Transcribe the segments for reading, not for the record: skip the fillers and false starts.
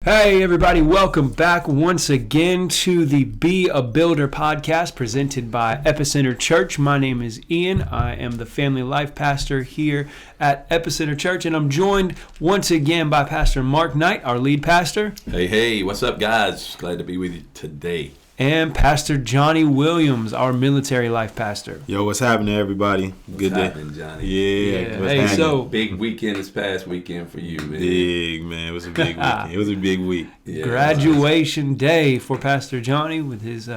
Hey everybody, welcome back once again to the Be a Builder podcast presented by Epicenter Church. My name is Ian. I am the family life pastor here at Epicenter Church, and I'm joined once again by Pastor Mark Knight, our lead pastor. Hey, what's up guys? Glad to be with you today. And Pastor Johnny Williams, our military life pastor. Yo, what's happening, everybody? Good day, Johnny. Yeah. Hey, so big weekend this past weekend for you, man. Big, man. It was a big weekend. It was a big week. Yeah, graduation day for Pastor Johnny with his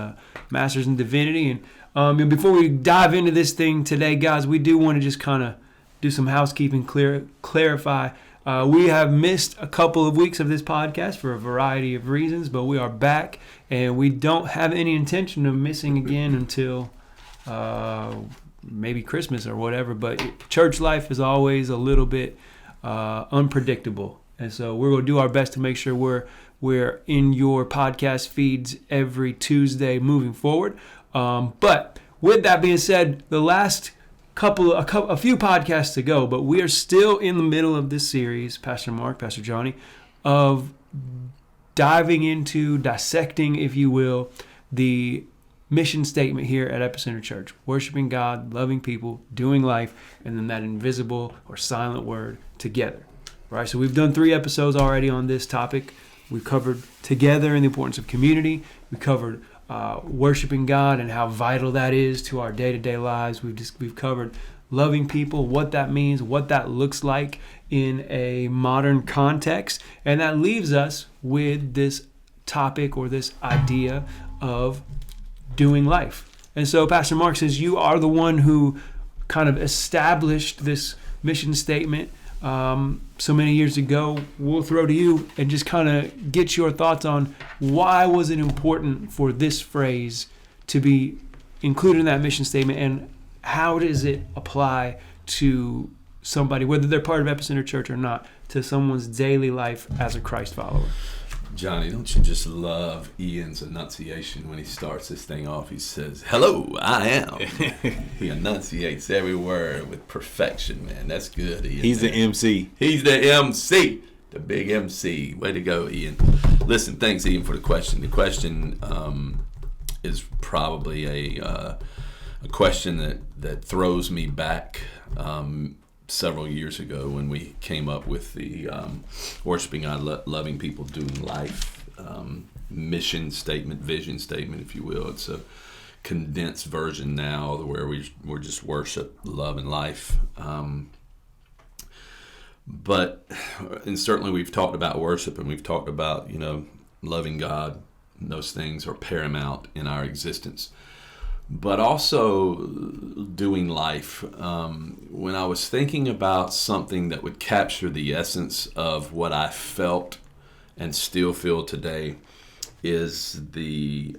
master's in divinity. And before we dive into this thing today, guys, we do want to just kind of do some housekeeping, clarify. We have missed a couple of weeks of this podcast for a variety of reasons, but we are back, and we don't have any intention of missing again until maybe Christmas or whatever. But church life is always a little bit unpredictable, and so we're going to do our best to make sure we're in your podcast feeds every Tuesday moving forward. But with that being said, the last a few podcasts to go, but we are still in the middle of this series, Pastor Mark, Pastor Johnny, of diving into, dissecting, if you will, the mission statement here at Epicenter Church: worshiping God, loving people, doing life, and then that invisible or silent word, together. Right? So we've done 3 episodes already on this topic. We've covered together and the importance of community. We covered worshiping God and how vital that is to our day-to-day lives. We've covered loving people, what that means, what that looks like in a modern context, and that leaves us with this topic or this idea of doing life. And so Pastor Mark says you are the one who kind of established this mission statement so many years ago. We'll throw to you and just kind of get your thoughts on why was it important for this phrase to be included in that mission statement, and how does it apply to somebody, whether they're part of Epicenter Church or not, to someone's daily life as a Christ follower. Johnny, don't you just love Ian's enunciation when he starts this thing off? He says, "Hello, I am." He enunciates every word with perfection, man. That's good, Ian. He's the MC. He's the MC, the big MC. Way to go, Ian. Listen, thanks, Ian, for the question. The question is probably a question that throws me back several years ago when we came up with the worshiping God, loving people, doing life mission statement, vision statement, if you will. It's a condensed version now where we're just worship, love, and life. But certainly we've talked about worship, and we've talked about, loving God. Those things are paramount in our existence. But also doing life. When I was thinking about something that would capture the essence of what I felt and still feel today, is the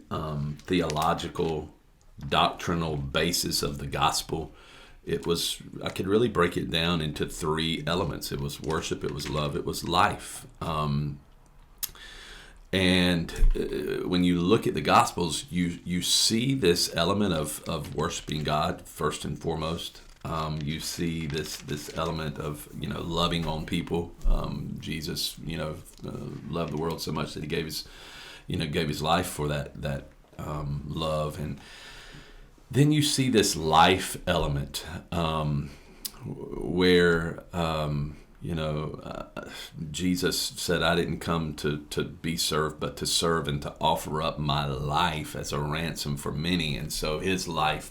theological, doctrinal basis of the gospel. I could really break it down into 3 elements. It was worship, it was love, it was life. And when you look at the Gospels, you see this element of worshiping God first and foremost. You see this element of loving on people. Jesus loved the world so much that he gave his life for that love. And then you see this life element where Jesus said, "I didn't come to be served, but to serve and to offer up my life as a ransom for many." And so his life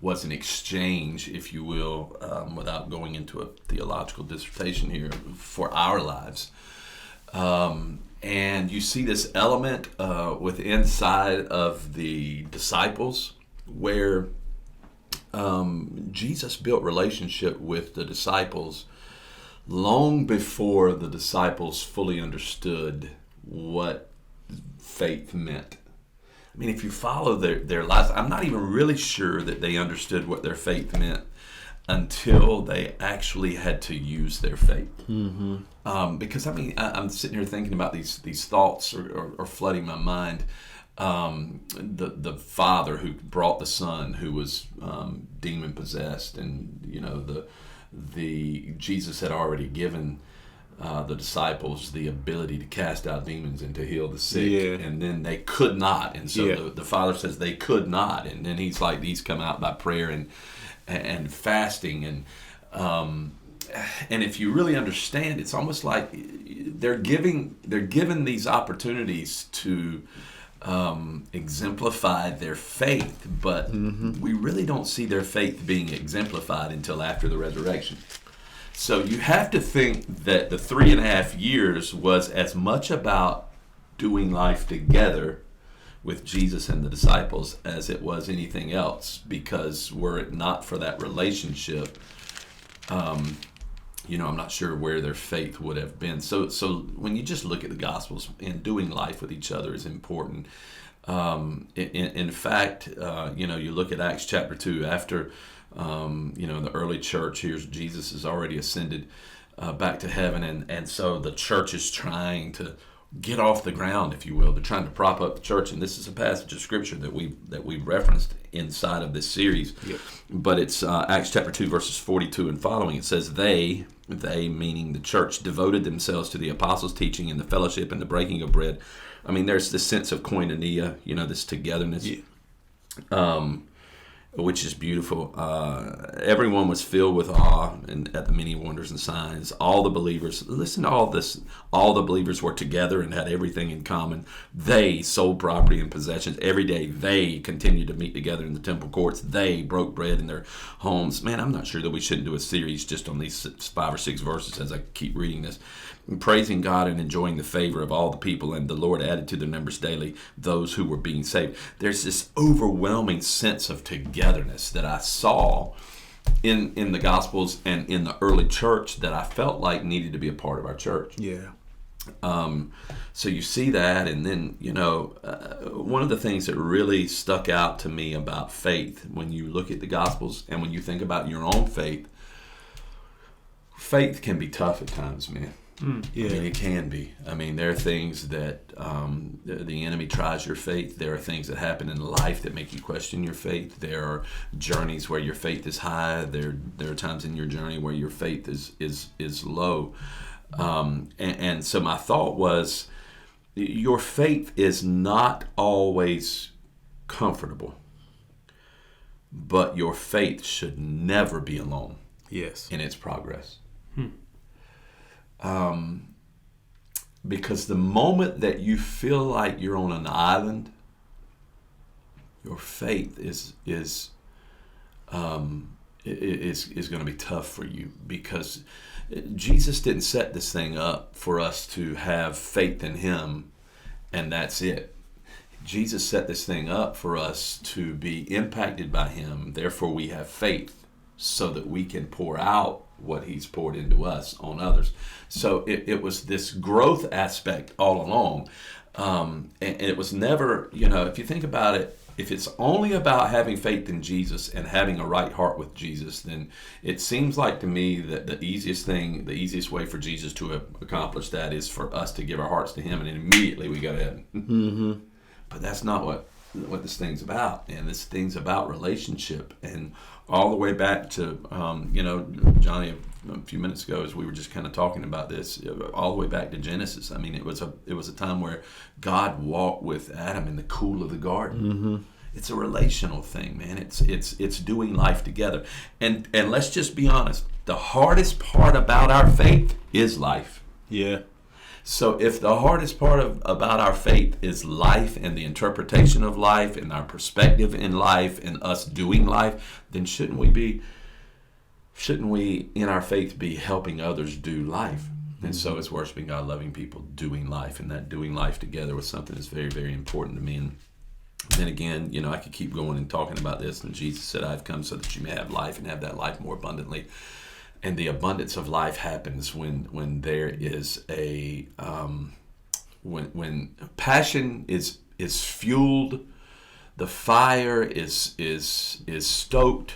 was an exchange, if you will, without going into a theological dissertation here, for our lives. And you see this element inside of the disciples where Jesus built relationship with the disciples long before the disciples fully understood what faith meant. I mean, if you follow their lives, I'm not even really sure that they understood what their faith meant until they actually had to use their faith. Mm-hmm. Because I'm sitting here thinking about these thoughts are flooding my mind. The father who brought the son who was demon possessed, and the Jesus had already given the disciples the ability to cast out demons and to heal the sick, Yeah. and then they could not, and so Yeah. the Father says they could not, and then he's like, these come out by prayer and fasting, and if you really understand, it's almost like they're given these opportunities to exemplify their faith, but we really don't see their faith being exemplified until after the resurrection. So you have to think that the 3.5 years was as much about doing life together with Jesus and the disciples as it was anything else, because were it not for that relationship, I'm not sure where their faith would have been. So when you just look at the Gospels, and doing life with each other is important. In fact, you look at Acts chapter 2, after, the early church, here's Jesus has already ascended back to heaven, and so the church is trying to get off the ground, if you will. They're trying to prop up the church, and this is a passage of scripture that we've referenced inside of this series. Yep. But it's Acts chapter 2, verses 42 and following. It says, they meaning the church, devoted themselves to the apostles' teaching and the fellowship and the breaking of bread. I mean, there's this sense of koinonia, this togetherness. Yeah. Which is beautiful. Everyone was filled with awe and at the many wonders and signs. All the believers, listen to all this, all the believers were together and had everything in common. They sold property and possessions. Every day they continued to meet together in the temple courts. They broke bread in their homes. Man, I'm not sure that we shouldn't do a series just on these 5 or 6 verses as I keep reading this. Praising God and enjoying the favor of all the people, and the Lord added to their numbers daily those who were being saved. There's this overwhelming sense of togetherness that I saw in the Gospels and in the early church that I felt like needed to be a part of our church. Yeah. So you see that, and then, one of the things that really stuck out to me about faith, when you look at the Gospels and when you think about your own faith can be tough at times, man. Yeah. I mean, it can be. I mean, there are things that the enemy tries your faith. There are things that happen in life that make you question your faith. There are journeys where your faith is high. There are times in your journey where your faith is low. And so my thought was, your faith is not always comfortable, but your faith should never be alone. Yes. In its progress. Because the moment that you feel like you're on an island, your faith is going to be tough for you, because Jesus didn't set this thing up for us to have faith in him and that's it. Jesus set this thing up for us to be impacted by him. Therefore, we have faith so that we can pour out what he's poured into us on others. So it was this growth aspect all along. And it was never, if you think about it, if it's only about having faith in Jesus and having a right heart with Jesus, then it seems like to me that the easiest way for Jesus to accomplish that is for us to give our hearts to him, and then immediately we go to heaven. Mm-hmm. But that's not what this thing's about. And this thing's about relationship. And all the way back to, Johnny, a few minutes ago, as we were just kind of talking about this, all the way back to Genesis. I mean, it was a time where God walked with Adam in the cool of the garden. Mm-hmm. It's a relational thing, man. It's doing life together. And let's just be honest. The hardest part about our faith is life. Yeah. So if the hardest part about our faith is life and the interpretation of life and our perspective in life and us doing life, then shouldn't we in our faith be helping others do life? And so it's worshiping God, loving people, doing life, and that doing life together was something that's very, very important to me. And then again, I could keep going and talking about this, and Jesus said, I've come so that you may have life and have that life more abundantly. And the abundance of life happens when there is when passion is fueled, the fire is stoked,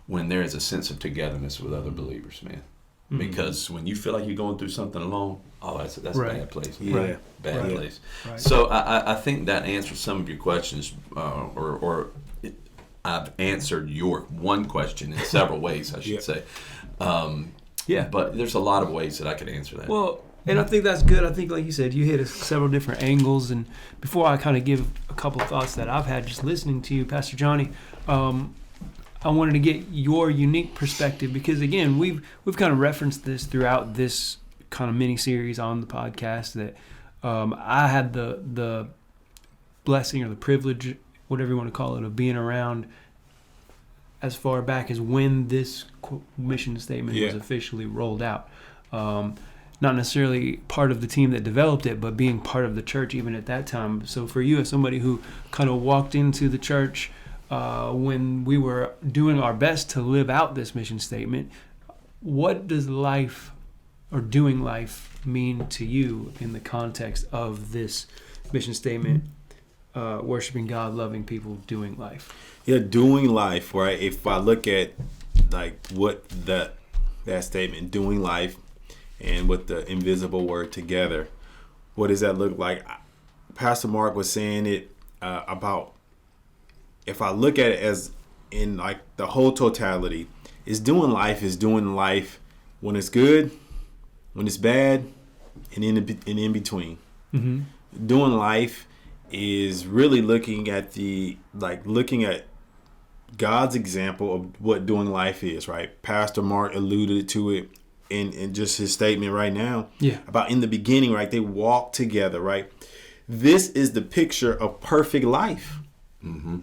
when there is a sense of togetherness with other believers, man. Mm-hmm. Because when you feel like you're going through something alone, that's right. a bad place. Yeah. Right. Bad Right. place. Right. So I think that answers some of your questions, or I've answered your one question in several ways, I should say. Yeah. But there's a lot of ways that I could answer that. Well, and I think that's good. I think, like you said, you hit several different angles. And before I kind of give a couple thoughts that I've had just listening to you, Pastor Johnny, I wanted to get your unique perspective because, again, we've kind of referenced this throughout this kind of mini series on the podcast that I had the blessing or the privilege, whatever you want to call it, of being around as far back as when this mission statement was officially rolled out. Not necessarily part of the team that developed it, but being part of the church even at that time. So for you, as somebody who kind of walked into the church when we were doing our best to live out this mission statement, what does life or doing life mean to you in the context of this mission statement, worshiping God, loving people, doing life? Yeah, doing life, right? If I look at like what that statement, doing life, and with the invisible word together, what does that look like? Pastor Mark was saying it about, if I look at it as in like the whole totality, is doing life when it's good, when it's bad, and in between. Mm-hmm. Doing life is really looking at God's example of what doing life is, right? Pastor Mark alluded to it in just his statement right now. Yeah. About in the beginning, right? They walk together, right? This is the picture of perfect life. Mm-hmm.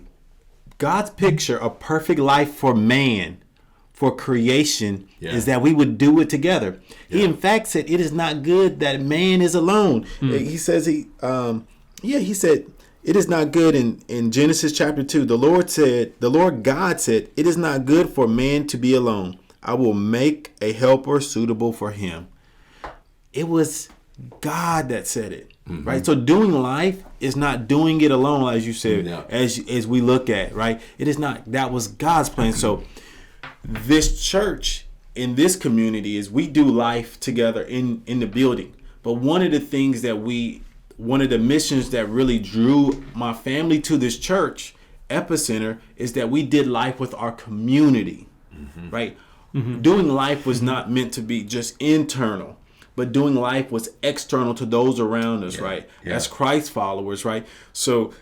God's picture of perfect life for man, for creation, is that we would do it together. Yeah. He in fact said it is not good that man is alone. He says he said it is not good in Genesis chapter 2. The Lord God said, it is not good for man to be alone. I will make a helper suitable for him. It was God that said it, right? So doing life is not doing it alone, as you said, as we look at, right? It is not. That was God's plan. So this church in this community is we do life together in the building. But one of the missions that really drew my family to this church, Epicenter, is that we did life with our community, right? Mm-hmm. Doing life was not meant to be just internal, but doing life was external to those around us, right? Yeah. As Christ followers, right? So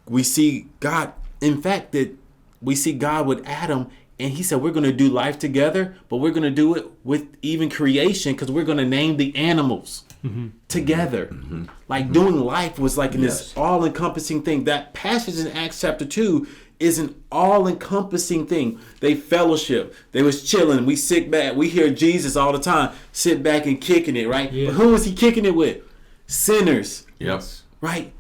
we see God, in fact, that we see God with Adam, and he said, we're going to do life together, but we're going to do it with even creation because we're going to name the animals together. Mm-hmm. Like doing life was like in this all-encompassing thing. That passage in Acts chapter 2 is an all-encompassing thing. They fellowship. They was chilling. We sit back. We hear Jesus all the time, sit back and kicking it, right? Yeah. But who was he kicking it with? Sinners. Yes. Right?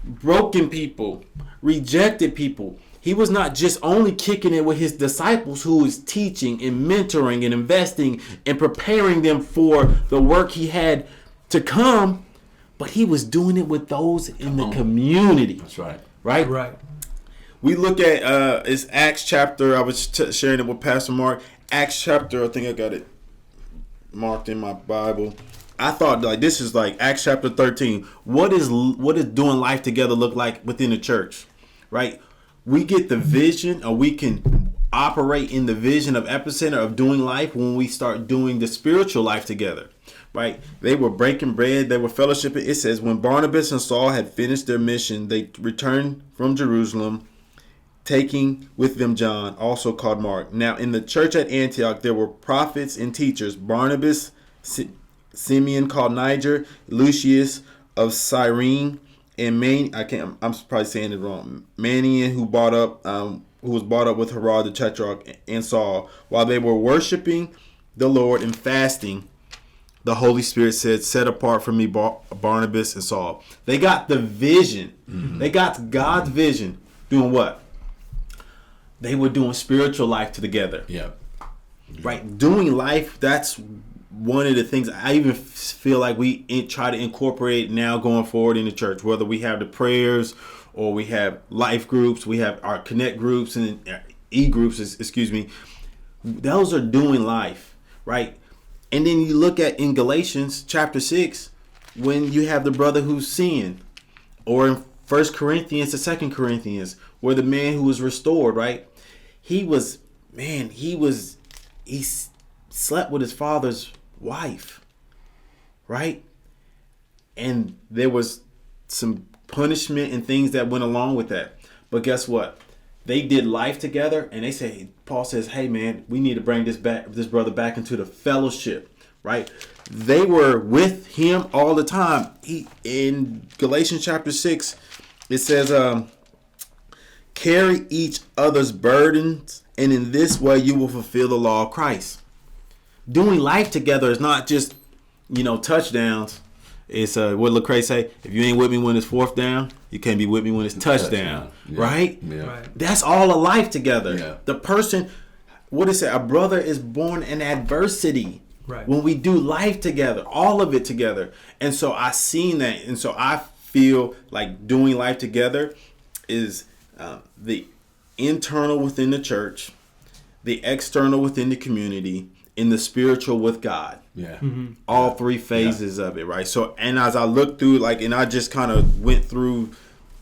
Broken people. Rejected people. He was not just only kicking it with his disciples who was teaching and mentoring and investing and preparing them for the work he had to come, but he was doing it with those in the community. That's right. Right? Right. We look at it's Acts chapter. I was sharing it with Pastor Mark. Acts chapter. I think I got it marked in my Bible. I thought like this is like Acts chapter 13. What is doing life together look like within the church, right? We get the vision, or we can operate in the vision of Epicenter of doing life when we start doing the spiritual life together, right? They were breaking bread. They were fellowshipping. It says when Barnabas and Saul had finished their mission, they returned from Jerusalem, taking with them John, also called Mark. Now in the church at Antioch, there were prophets and teachers: Barnabas, Simeon called Niger, Lucius of Cyrene, and I'm probably saying it wrong. Manaen, who was brought up with Herod the Tetrarch, and Saul. While they were worshiping the Lord and fasting, the Holy Spirit said, "Set apart for me Barnabas and Saul." They got the vision. Mm-hmm. They got God's vision. Doing what? They were doing spiritual life together. Yeah. Right. Doing life, that's one of the things I even feel like we try to incorporate now going forward in the church, whether we have the prayers or we have life groups, we have our connect groups and e-groups, excuse me. Those are doing life, right? And then you look at in Galatians chapter 6, when you have the brother who's sinned, or in 1 Corinthians to 2 Corinthians, where the man who was restored, right? He slept with his father's wife, right? And there was some punishment and things that went along with that. But guess what? They did life together, and Paul says, hey man, we need to bring this brother back into the fellowship, right? They were with him all the time. In Galatians chapter 6, it says, carry each other's burdens, and in this way you will fulfill the law of Christ. Doing life together is not just, touchdowns. It's what Lecrae say, if you ain't with me when it's fourth down, you can't be with me when it's touchdown. Yeah. Right? Yeah. Right. That's all a life together. Yeah. The person, what is it? A brother is born in adversity. Right. When we do life together, all of it together. And so I seen that. And so I feel like doing life together is the internal within the church, the external within the community, and the spiritual with God. Yeah. Mm-hmm. All three phases of it, right? So, and as I look through, and I just kind of went through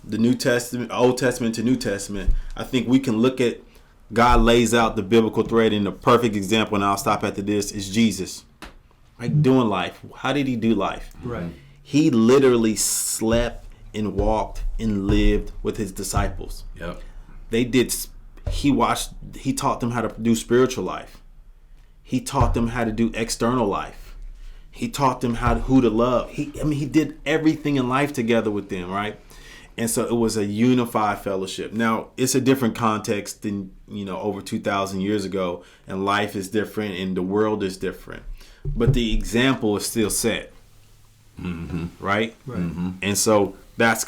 the New Testament, Old Testament to New Testament, I think we can look at God lays out the biblical thread, and the perfect example, and I'll stop after this, is Jesus. Like doing life. How did he do life? Right. He literally slept and walked and lived with his disciples. Yep. He taught them how to do spiritual life. He taught them how to do external life. He taught them who to love. He did everything in life together with them, right? And so it was a unified fellowship. Now, it's a different context than, over 2,000 years ago, and life is different and the world is different. But the example is still set. Mm-hmm. Right? Right. Mm-hmm. And so that's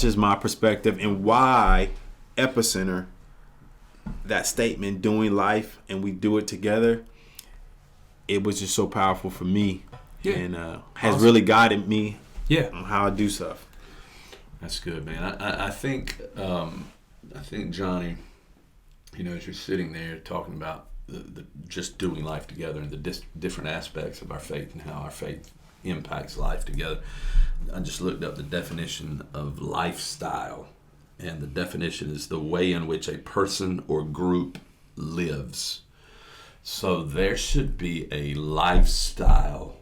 just my perspective, and why Epicenter, that statement, doing life and we do it together, it was just so powerful for me. Yeah. And has really guided me on how I do stuff. That's good, man. I think Johnny, as you're sitting there talking about the just doing life together and the different aspects of our faith and how our faith impacts life together, I just looked up the definition of lifestyle, and the definition is the way in which a person or group lives. So there should be a lifestyle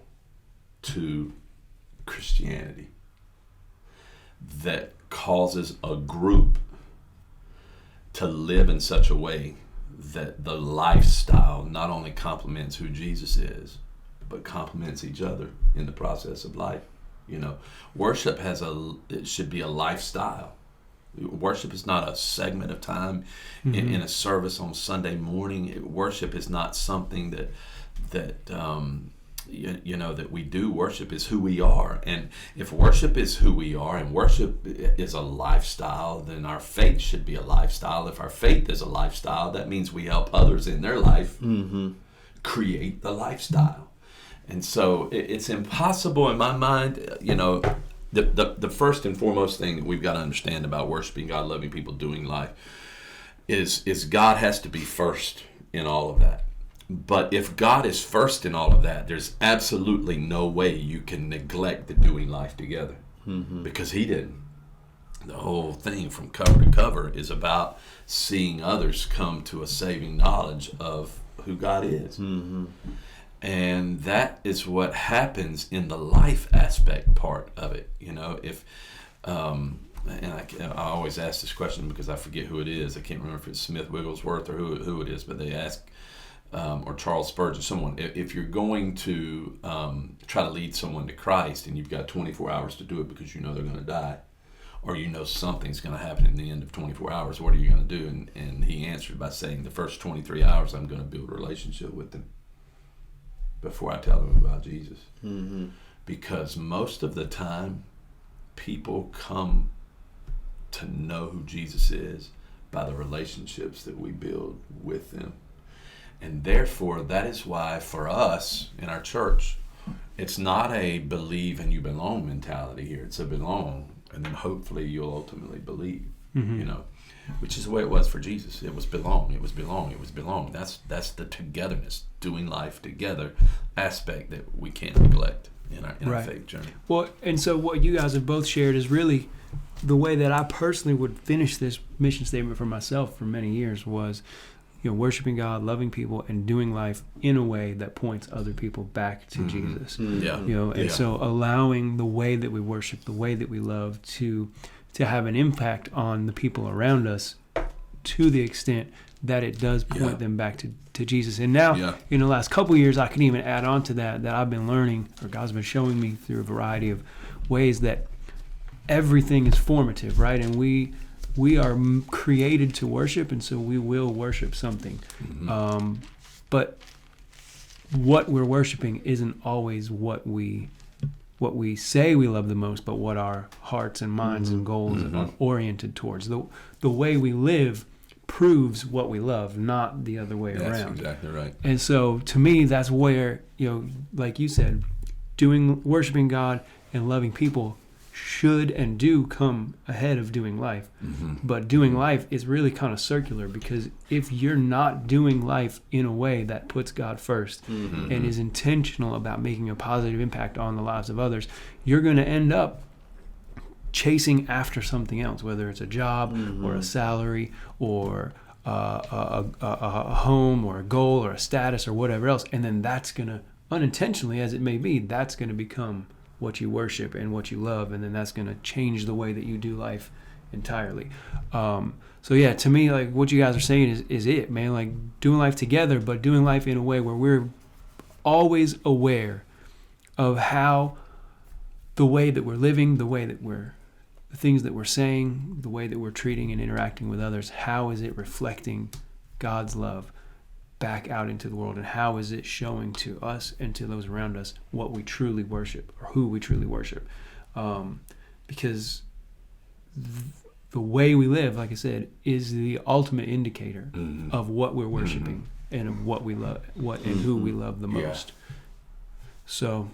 to Christianity that causes a group to live in such a way that the lifestyle not only complements who Jesus is, but complements each other in the process of life. Worship it should be a lifestyle. Worship is not a segment of time in a service on Sunday morning. Worship is not something that we do. Worship is who we are. And if worship is who we are and worship is a lifestyle, then our faith should be a lifestyle. If our faith is a lifestyle, that means we help others in their life create the lifestyle. And so it's impossible in my mind, the first and foremost thing that we've got to understand about worshiping God, loving people, doing life is God has to be first in all of that. But if God is first in all of that, there's absolutely no way you can neglect the doing life together, because he didn't. The whole thing from cover to cover is about seeing others come to a saving knowledge of who God is. And that is what happens in the life aspect part of it. If and I always ask this question because I forget who it is. I can't remember if it's Smith Wigglesworth or who it is, but they ask, or Charles Spurgeon, someone, if you're going to try to lead someone to Christ and you've got 24 hours to do it because they're going to die, or something's going to happen in the end of 24 hours, what are you going to do? And he answered by saying, the first 23 hours I'm going to build a relationship with them before I tell them about Jesus. Because most of the time, people come to know who Jesus is by the relationships that we build with them. And therefore, that is why for us in our church, it's not a believe and you belong mentality here. It's a belong, and then hopefully you'll ultimately believe, which is the way it was for Jesus. It was belong, it was belong, it was belong. That's the togetherness, doing life together aspect that we can't neglect in our faith journey. Well, and so what you guys have both shared is really the way that I personally would finish this mission statement for myself for many years was, worshiping God, loving people, and doing life in a way that points other people back to Jesus. Yeah. And so allowing the way that we worship, the way that we love to have an impact on the people around us to the extent that it does point them back to Jesus. And now, in the last couple of years, I can even add on to that I've been learning, or God's been showing me through a variety of ways, that everything is formative, right? And we are created to worship, and so we will worship something. But what we're worshiping isn't always what we say we love the most, but what our hearts and minds and goals are oriented towards. The way we live proves what we love, not the other way around. That's exactly right. And so to me, that's where, like you said, worshiping God and loving people should and do come ahead of doing life. But doing life is really kind of circular, because if you're not doing life in a way that puts God first and is intentional about making a positive impact on the lives of others, you're going to end up chasing after something else, whether it's a job or a salary or a home or a goal or a status or whatever else. And then that's going to, unintentionally as it may be, that's going to become what you worship and what you love, and then that's going to change the way that you do life entirely. So yeah, to me, like what you guys are saying is it, man. Like doing life together, but doing life in a way where we're always aware of how the way that we're living, the things that we're saying, the way that we're treating and interacting with others, how is it reflecting God's love back out into the world, and how is it showing to us and to those around us what we truly worship, or who we truly worship. Because the way we live, like I said, is the ultimate indicator of what we're worshiping and of what we love, and who we love the most. So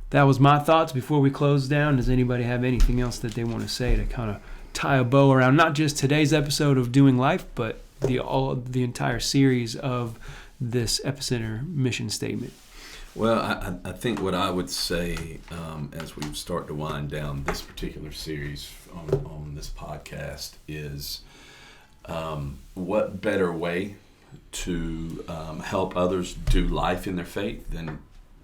that was my thoughts before we close down. Does anybody have anything else that they want to say to kind of tie a bow around not just today's episode of Doing Life, but the entire series of this Epicenter mission statement? Well, I think what I would say as we start to wind down this particular series on this podcast is what better way to help others do life in their faith than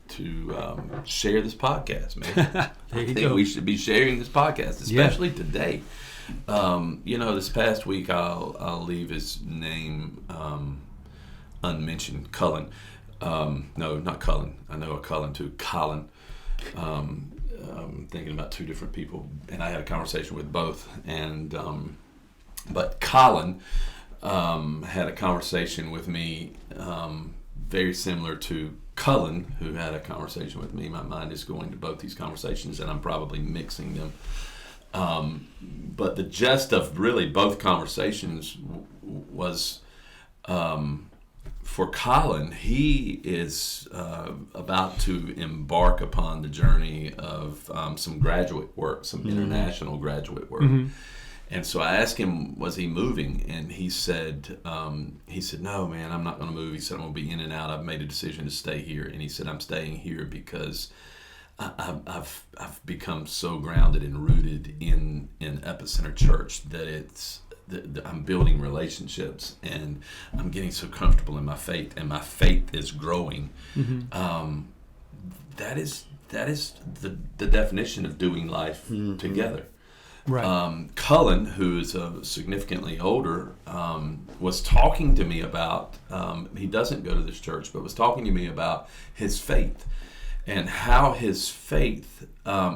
to share this podcast, man. I think we should be sharing this podcast, especially today. This past week, I'll leave his name unmentioned. Cullen. No, not Cullen. I know a Cullen too. Colin. I'm thinking about two different people, and I had a conversation with both. And but Colin had a conversation with me very similar to Cullen, who had a conversation with me. My mind is going to both these conversations, and I'm probably mixing them. But the gist of really both conversations was for Colin, he is about to embark upon the journey of some graduate work, some international graduate work. And so I asked him, was he moving? And he said, no, man, I'm not going to move. He said, I'm going to be in and out. I've made a decision to stay here. And he said, I'm staying here because I've become so grounded and rooted in Epicenter Church that I'm building relationships, and I'm getting so comfortable in my faith, and my faith is growing. That is the definition of doing life together. Right. Cullen, who is significantly older, was talking to me about, he doesn't go to this church, but was talking to me about his faith and how his faith,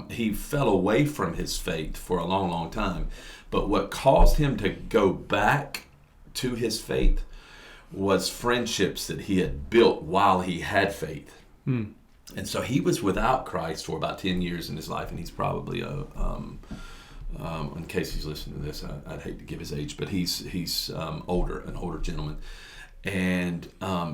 he fell away from his faith for a long, long time. But what caused him to go back to his faith was friendships that he had built while he had faith. And so he was without Christ for about 10 years in his life, and he's probably in case he's listening to this, I'd hate to give his age, but he's an older gentleman. And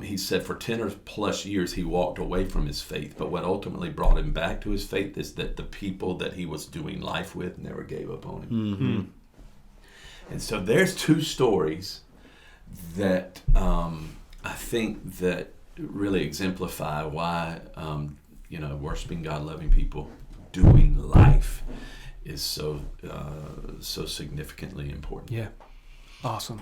he said for 10 or plus years he walked away from his faith, but what ultimately brought him back to his faith is that the people that he was doing life with never gave up on him. And so there's two stories that I think that really exemplify why worshiping God, loving people, doing life is so significantly important. Yeah. Awesome.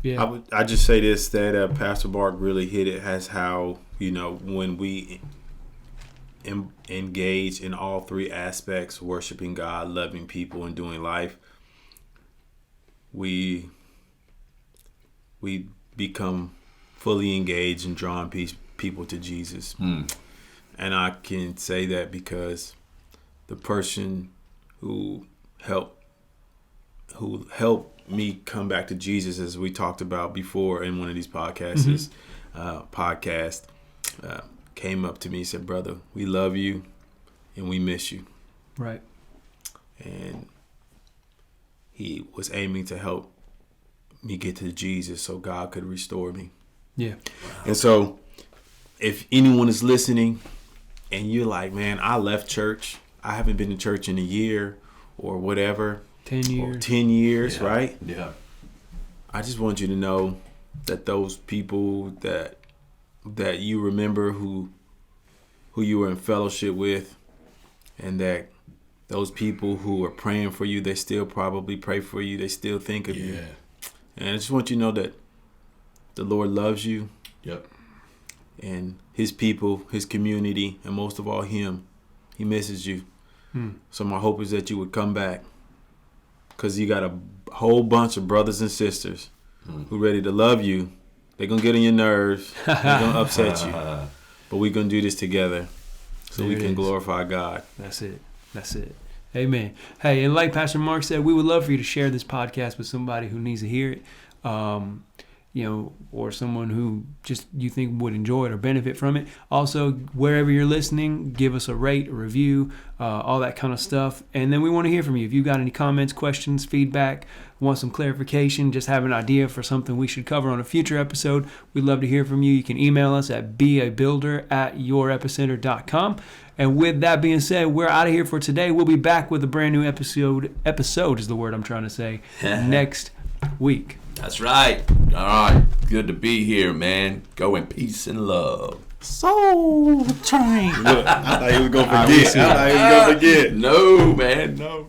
Yeah. I just say this, that Pastor Bark really hit it, as how, when we engage in all three aspects, worshiping God, loving people, and doing life, we become fully engaged and drawing people to Jesus. And I can say that because the person who helped me come back to Jesus, as we talked about before in one of these podcasts, came up to me and said, "Brother, we love you and we miss you." Right. And he was aiming to help me get to Jesus so God could restore me. Yeah. And so if anyone is listening and you're like, "Man, I left church. I haven't been to church in a year," or whatever, 10 years. or 10 years, Yeah. right? Yeah. I just want you to know that those people that you remember who you were in fellowship with, and that those people who are praying for you, they still probably pray for you. They still think of you. And I just want you to know that the Lord loves you. Yep. And his people, his community, and most of all him, he misses you. So my hope is that you would come back, because you got a whole bunch of brothers and sisters who ready to love you. They're going to get on your nerves. They're going to upset you. But we're going to do this together so we can glorify God. That's it. Amen. Hey, and like Pastor Mark said, we would love for you to share this podcast with somebody who needs to hear it. Or someone who just you think would enjoy it or benefit from it. Also, wherever you're listening, give us a rate, a review, all that kind of stuff. And then we want to hear from you. If you've got any comments, questions, feedback, want some clarification, just have an idea for something we should cover on a future episode, we'd love to hear from you. You can email us at beabuilder@yourepicenter.com. And with that being said, we're out of here for today. We'll be back with a brand new episode is the word I'm trying to say, next week. That's right. All right. Good to be here, man. Go in peace and love. Soul Train. Look, I thought he was going to forget. No, man. No.